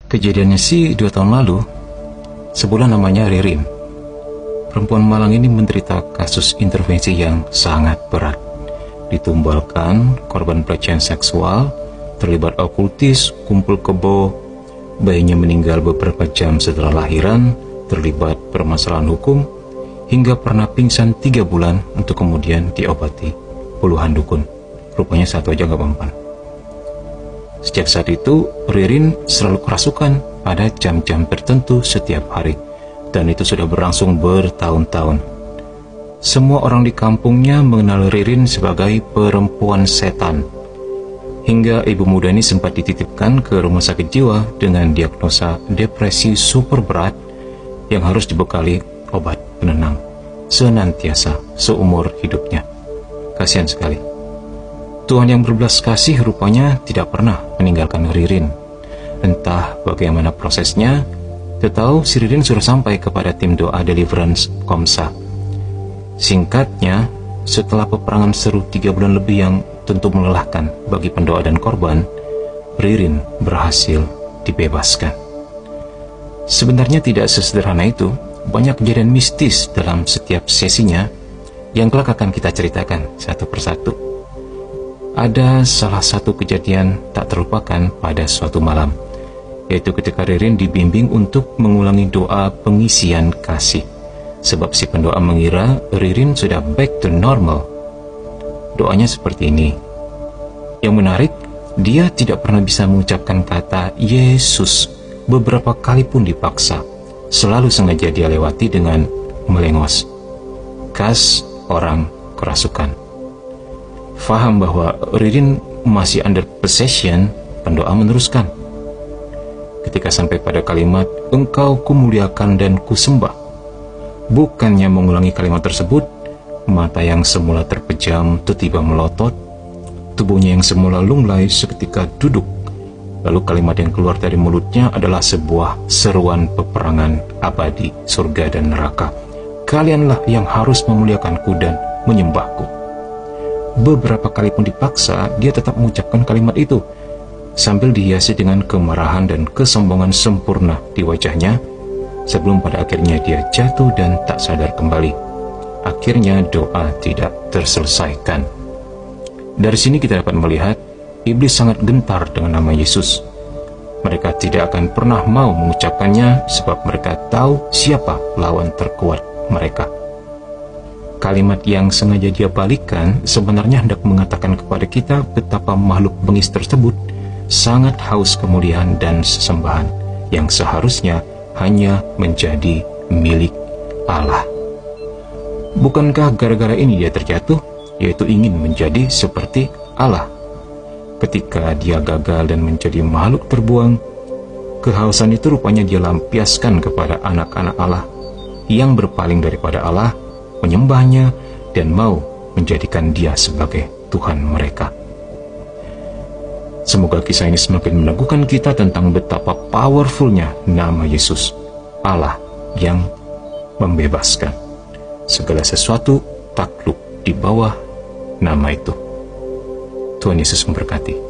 Kejadiannya sih 2 tahun lalu, sebulan namanya Ririn. Perempuan Malang ini menderita kasus intervensi yang sangat berat. Ditumbalkan, korban pelecehan seksual, terlibat okultis, kumpul kebo, bayinya meninggal beberapa jam setelah lahiran, terlibat permasalahan hukum, hingga pernah pingsan 3 bulan untuk kemudian diobati puluhan dukun. Rupanya satu aja gak mempan. Sejak saat itu, Ririn selalu kerasukan pada jam-jam tertentu setiap hari, dan itu sudah berlangsung bertahun-tahun. Semua orang di kampungnya mengenal Ririn sebagai perempuan setan. Hingga ibu muda ini sempat dititipkan ke rumah sakit jiwa dengan diagnosa depresi super berat yang harus dibekali obat penenang senantiasa seumur hidupnya. Kasihan sekali. Tuhan yang berbelas kasih rupanya tidak pernah meninggalkan Ririn. Entah bagaimana prosesnya, tahu si Ririn sudah sampai kepada tim doa Deliverance Komsa. Singkatnya, setelah peperangan seru 3 bulan lebih yang tentu melelahkan bagi pendoa dan korban, Ririn berhasil dibebaskan. Sebenarnya tidak sesederhana itu. Banyak kejadian mistis dalam setiap sesinya yang kelak akan kita ceritakan satu persatu. Ada salah satu kejadian tak terlupakan pada suatu malam, yaitu ketika Ririn dibimbing untuk mengulangi doa pengisian kasih. Sebab si pendoa mengira Ririn sudah back to normal. Doanya seperti ini. Yang menarik, dia tidak pernah bisa mengucapkan kata Yesus beberapa kali pun dipaksa. Selalu sengaja dia lewati dengan melengos. Khas orang kerasukan. Faham bahwa Ririn masih under possession, pendoa meneruskan. Ketika sampai pada kalimat, engkau kumuliakan dan kusembah. Bukannya mengulangi kalimat tersebut, mata yang semula terpejam tiba-tiba melotot, tubuhnya yang semula lunglai seketika duduk. Lalu kalimat yang keluar dari mulutnya adalah sebuah seruan peperangan abadi surga dan neraka. Kalianlah yang harus memuliakanku dan menyembahku. Beberapa kali pun dipaksa, dia tetap mengucapkan kalimat itu, sambil dihiasi dengan kemarahan dan kesombongan sempurna di wajahnya, sebelum pada akhirnya dia jatuh dan tak sadar kembali. Akhirnya doa tidak terselesaikan. Dari sini kita dapat melihat, iblis sangat gentar dengan nama Yesus. Mereka tidak akan pernah mau mengucapkannya sebab mereka tahu siapa lawan terkuat mereka. Kalimat yang sengaja dia balikan sebenarnya hendak mengatakan kepada kita betapa makhluk bengis tersebut sangat haus kemuliaan dan sesembahan yang seharusnya hanya menjadi milik Allah. Bukankah gara-gara ini dia terjatuh, yaitu ingin menjadi seperti Allah? Ketika dia gagal dan menjadi makhluk terbuang, kehausan itu rupanya dia lampiaskan kepada anak-anak Allah yang berpaling daripada Allah, menyembahnya, dan mau menjadikan dia sebagai Tuhan mereka. Semoga kisah ini semakin meneguhkan kita tentang betapa powerfulnya nama Yesus, Allah yang membebaskan. Segala sesuatu takluk di bawah nama itu. Tuhan Yesus memberkati.